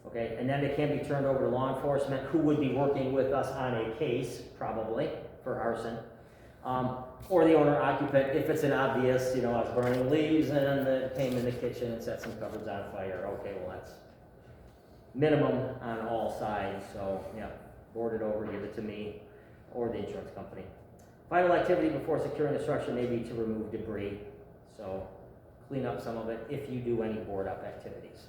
Okay, and then they can be turned over to law enforcement, who would be working with us on a case, probably, for arson. Or the owner occupant, if it's an obvious, I was burning leaves and it came in the kitchen and set some cupboards on fire. Okay, well, that's minimum on all sides, so yeah, board it over, give it to me or the insurance company. Final activity before securing the structure may be to remove debris, so clean up some of it if you do any board up activities.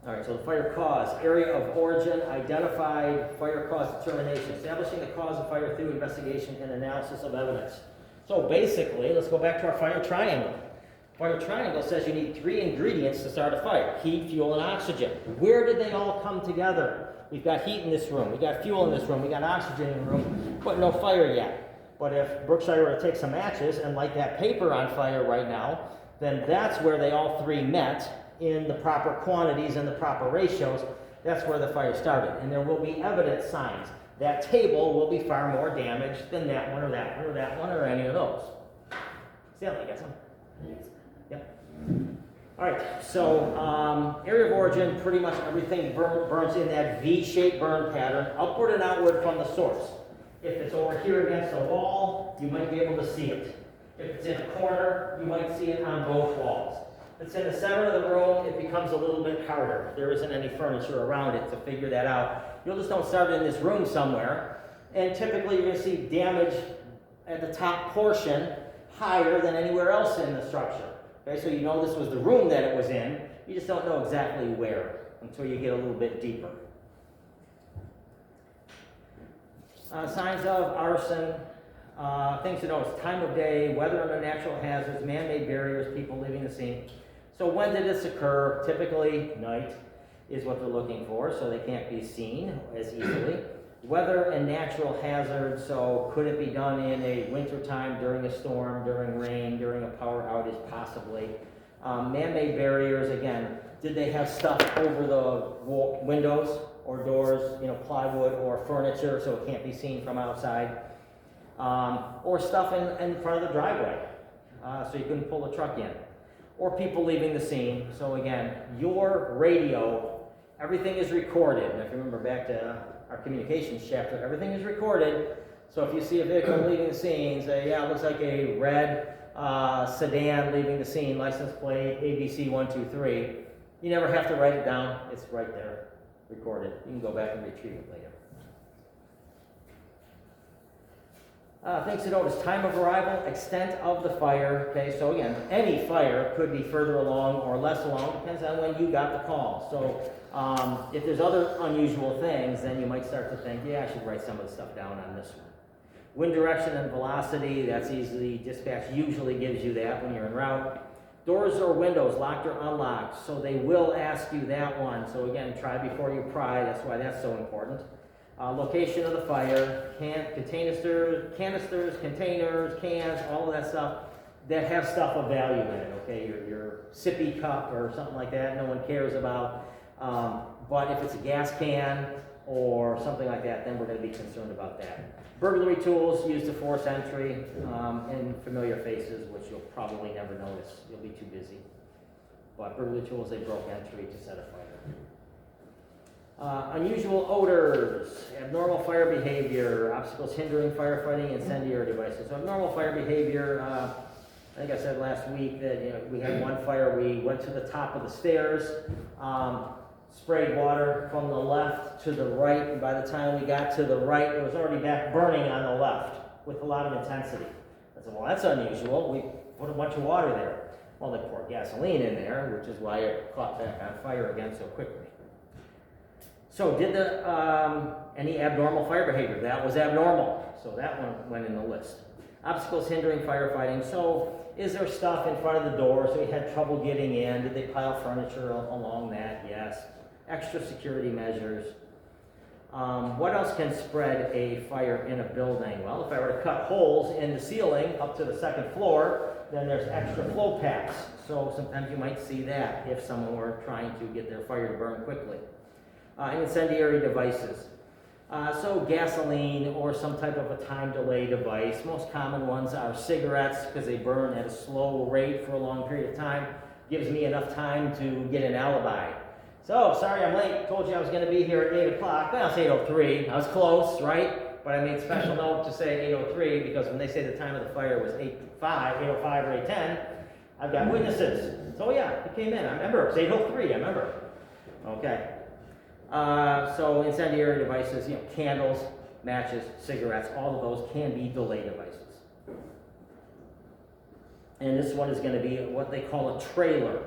All right, so the fire cause, area of origin, identified, fire cause determination, establishing the cause of fire through investigation and analysis of evidence. So basically, let's go back to our fire triangle. Fire triangle says you need 3 ingredients to start a fire: heat, fuel, and oxygen. Where did they all come together? We've got heat in this room, we've got fuel in this room, we got oxygen in the room, but no fire yet. But if Brookshire were to take some matches and light that paper on fire right now, then that's where they all 3 met in the proper quantities and the proper ratios. That's where the fire started. And there will be evidence signs. That table will be far more damaged than that one or that one or that one or any of those. Stanley, got some? Yep. All right, so area of origin, pretty much everything burns in that V-shaped burn pattern, upward and outward from the source. If it's over here against the wall, you might be able to see it. If it's in a corner, you might see it on both walls. If it's in the center of the room, it becomes a little bit harder. There isn't any furniture around it to figure that out. You'll just don't start it in this room somewhere, and typically you're going to see damage at the top portion higher than anywhere else in the structure. Okay, so you know this was the room that it was in, you just don't know exactly where until you get a little bit deeper. Signs of arson, things to notice: time of day, weather and natural hazards, man-made barriers, people leaving the scene. So when did this occur? Typically night is what they're looking for, so they can't be seen as easily. Weather and natural hazards, so could it be done in a wintertime, during a storm, during rain, during a power outage, possibly. Man-made barriers, again, did they have stuff over the windows or doors, plywood or furniture, so it can't be seen from outside. Or stuff in front of the driveway, so you couldn't pull the truck in. Or people leaving the scene. So again, your radio, everything is recorded. And if you remember back to our communications chapter, everything is recorded. So if you see a vehicle leaving the scene, say, yeah, it looks like a red sedan leaving the scene, license plate ABC123, you never have to write it down. It's right there, recorded. You can go back and retrieve it later. Things to notice: time of arrival, extent of the fire. Okay, so again, any fire could be further along or less along, depends on when you got the call. So if there's other unusual things, then you might start to think, yeah, I should write some of the stuff down on this one. Wind direction and velocity, that's easily, dispatch usually gives you that when you're en route. Doors or windows, locked or unlocked, so they will ask you that one. So again, try before you pry, that's why that's so important. Location of the fire, canisters, containers, cans, all of that stuff that have stuff of value in it, okay? Your sippy cup or something like that, no one cares about. But if it's a gas can or something like that, then we're going to be concerned about that. Burglary tools used to force entry, and familiar faces, which you'll probably never notice. You'll be too busy. But burglary tools, they broke entry to set a fire. Unusual odors, abnormal fire behavior, obstacles hindering firefighting, incendiary devices. So abnormal fire behavior, I think I said last week that we had one fire, we went to the top of the stairs, sprayed water from the left to the right, and by the time we got to the right, it was already back burning on the left with a lot of intensity. I said, well, that's unusual. We put a bunch of water there. Well, they poured gasoline in there, which is why it caught back on fire again so quickly. So did any abnormal fire behavior? That was abnormal. So that one went in the list. Obstacles hindering firefighting. So is there stuff in front of the door so you had trouble getting in? Did they pile furniture along that? Yes. Extra security measures. What else can spread a fire in a building? Well, if I were to cut holes in the ceiling up to the second floor, then there's extra flow packs. So sometimes you might see that if someone were trying to get their fire to burn quickly. Incendiary devices. So gasoline or some type of a time delay device. Most common ones are cigarettes because they burn at a slow rate for a long period of time. gives me enough time to get an alibi. So, sorry I'm late, told you I was gonna be here at 8 o'clock, well, it's 8:03, I was close, right? But I made special note to say 8:03, because when they say the time of the fire was 8:05 or 8:10, I've got witnesses. So yeah, it came in, I remember, it was 8:03, I remember. Okay. So incendiary devices, candles, matches, cigarettes, all of those can be delay devices. And this one is going to be what they call a trailer.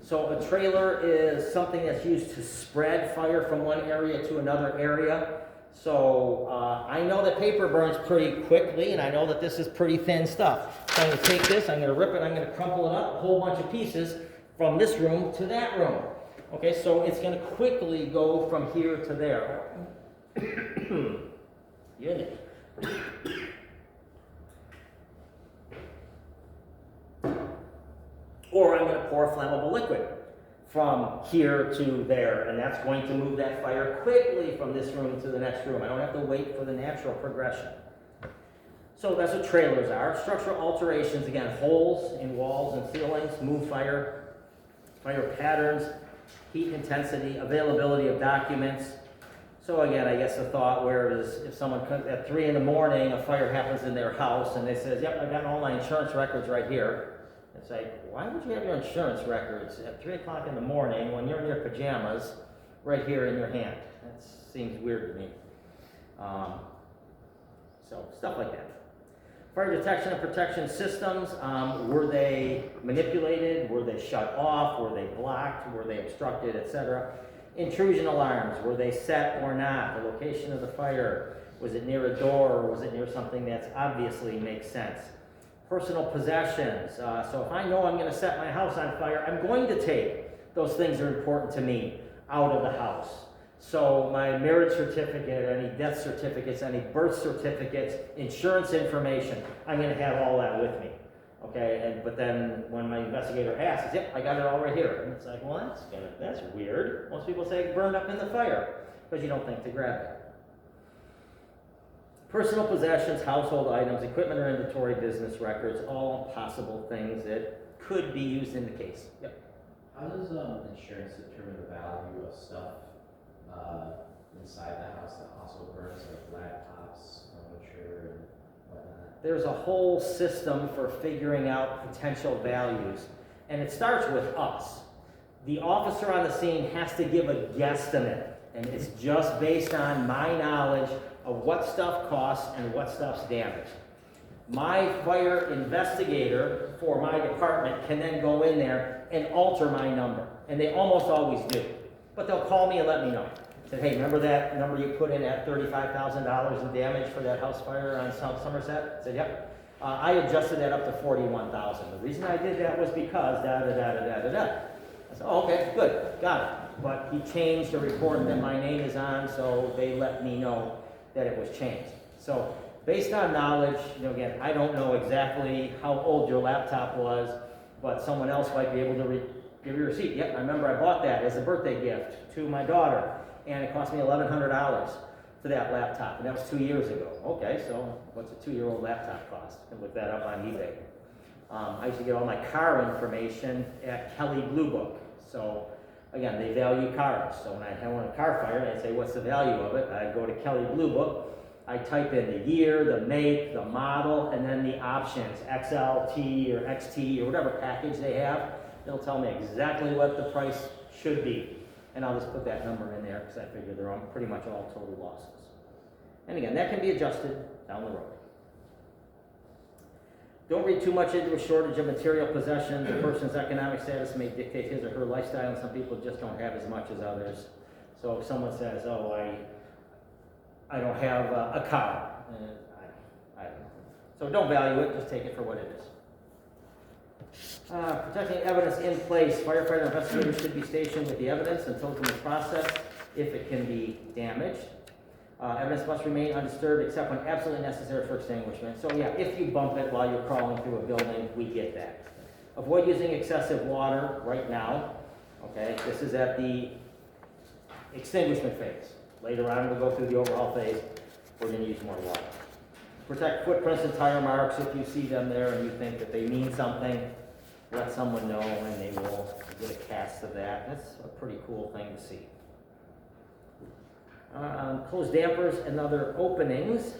So a trailer is something that's used to spread fire from one area to another area. So I know that paper burns pretty quickly, and I know that this is pretty thin stuff. So I'm going to take this, I'm going to rip it, I'm going to crumple it up, a whole bunch of pieces from this room to that room. Okay, so it's going to quickly go from here to there. Unit. Or I'm going to pour flammable liquid from here to there, and that's going to move that fire quickly from this room to the next room. I don't have to wait for the natural progression. So that's what trailers are. Structural alterations, again, holes in walls and ceilings, move fire, fire patterns, heat intensity, availability of documents. So again, I guess the thought where it is if someone comes at 3 in the morning, a fire happens in their house, and they says, yep, I've got all my insurance records right here. It's like, why would you have your insurance records at 3 o'clock in the morning when you're in your pajamas right here in your hand? That seems weird to me. So stuff like that. Fire detection and protection systems, were they manipulated? Were they shut off? Were they blocked? Were they obstructed, etc.? Intrusion alarms, were they set or not? The location of the fire, was it near a door or was it near something that obviously makes sense? Personal possessions, so if I know I'm going to set my house on fire, I'm going to take those things that are important to me out of the house. So my marriage certificate, any death certificates, any birth certificates, insurance information, I'm going to have all that with me. Okay, but then when my investigator asks, yep, I got it all right here. And it's like, well, that's weird. Most people say it burned up in the fire because you don't think to grab it. Personal possessions, household items, equipment or inventory, business records, all possible things that could be used in the case. Yep. How does insurance determine the value of stuff inside the house that also burns, like laptops, furniture, and whatnot? There's a whole system for figuring out potential values, and it starts with us. The officer on the scene has to give a guesstimate, and it's just based on my knowledge of what stuff costs and what stuff's damaged. My fire investigator for my department can then go in there and alter my number, and they almost always do. But they'll call me and let me know. Say, hey, remember that number you put in at $35,000 in damage for that house fire on South Somerset? I said, yep. I adjusted that up to $41,000. The reason I did that was because da-da-da-da-da-da-da. I said, oh, okay, good, got it. But he changed the report that my name is on, so they let me know that it was changed. So based on knowledge, again, I don't know exactly how old your laptop was, but someone else might be able to give you a receipt. Yep, I remember I bought that as a birthday gift to my daughter, and it cost me $1,100 for that laptop, and that was 2 years ago. Okay, so what's a 2-year-old laptop cost? You can look that up on eBay. I used to get all my car information at Kelley Blue Book. So again, they value cars. So when I had one car fire, and I'd say, what's the value of it? I'd go to Kelley Blue Book. I type in the year, the make, the model, and then the options, XLT or XT or whatever package they have. It'll tell me exactly what the price should be. And I'll just put that number in there because I figure they're on pretty much all total losses. And again, that can be adjusted down the road. Don't read too much into a shortage of material possessions. A person's economic status may dictate his or her lifestyle, and some people just don't have as much as others. So if someone says, oh, I don't have a car, I don't know. So don't value it, just take it for what it is. Protecting evidence in place. Firefighter investigators should be stationed with the evidence until it can be processed if it can be damaged. Evidence must remain undisturbed except when absolutely necessary for extinguishment. So yeah, if you bump it while you're crawling through a building, we get that. Avoid using excessive water right now. Okay, this is at the extinguishment phase. Later on, we'll go through the overhaul phase. We're going to use more water. Protect footprints and tire marks if you see them there and you think that they mean something. let someone know and they will get a cast of that. That's a pretty cool thing to see. Close dampers and other openings.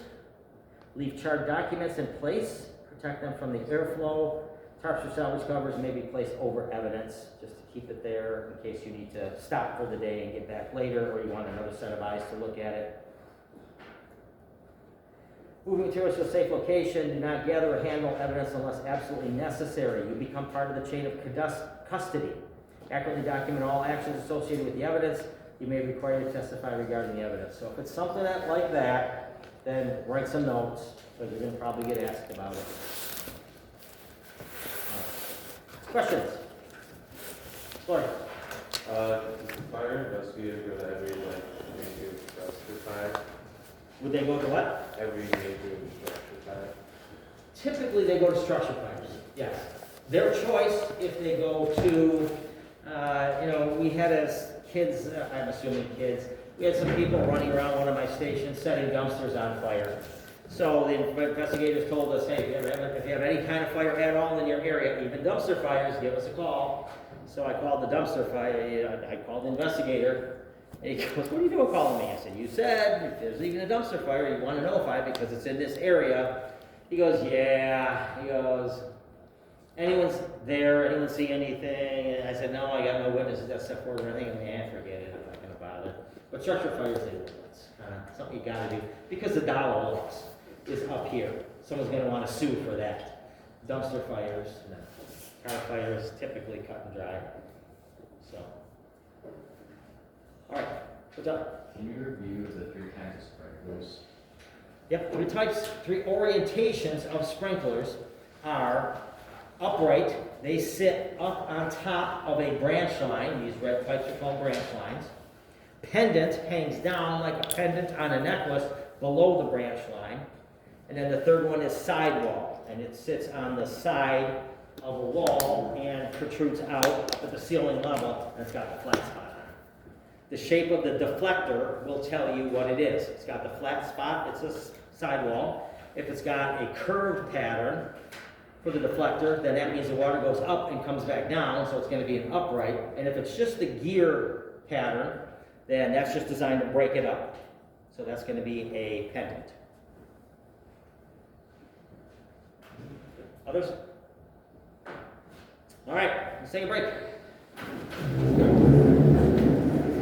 Leave charred documents in place. Protect them from the airflow. Tarps or salvage covers may be placed over evidence just to keep it there in case you need to stop for the day and get back later, or you want another set of eyes to look at it. Moving materials to a safe location. Do not gather or handle evidence unless absolutely necessary. You become part of the chain of custody. Accurately document all actions associated with the evidence. You may be required to testify regarding the evidence. So if it's something like that, then write some notes, because you're going to probably get asked about it. Questions? Lori? Fire investigators go to every major structure fire. Would they go to what? Every major structure fire. Typically, they go to structure fires, yes. Their choice if they go to, we had as kids, I'm assuming kids, we had some people running around one of my stations setting dumpsters on fire. So the investigators told us, hey, if you have any kind of fire at all in your area, even dumpster fires, give us a call. So I called the dumpster fire, I called the investigator, and he goes, what are you doing calling me? I said, you said if there's even a dumpster fire, you want to notify because it's in this area. He goes, yeah. He goes, anyone's there? Anyone see anything? And I said, no, I got no witnesses that step forward or anything. Forget it, I'm not going to bother. But structure fires, they will. It's kind of something you got to do because the dollar loss is up here. Someone's going to want to sue for that. Dumpster fires, no. Car fires typically cut and dry. So, all right, what's up? Can you review the 3 kinds of sprinklers? Yep, 3 types, 3 orientations of sprinklers are upright. They sit up on top of a branch line. These red pipes are called branch lines. Pendant hangs down like a pendant on a necklace below the branch line. And then the third one is sidewall, and it sits on the side of a wall and protrudes out at the ceiling level, and it's got the flat spot on it. The shape of the deflector will tell you what it is. It's got the flat spot, it's a sidewall. If it's got a curved pattern for the deflector, then that means the water goes up and comes back down, so it's going to be an upright. And if it's just the gear pattern, then that's just designed to break it up. So that's going to be a pendant. Others? All right, let's take a break.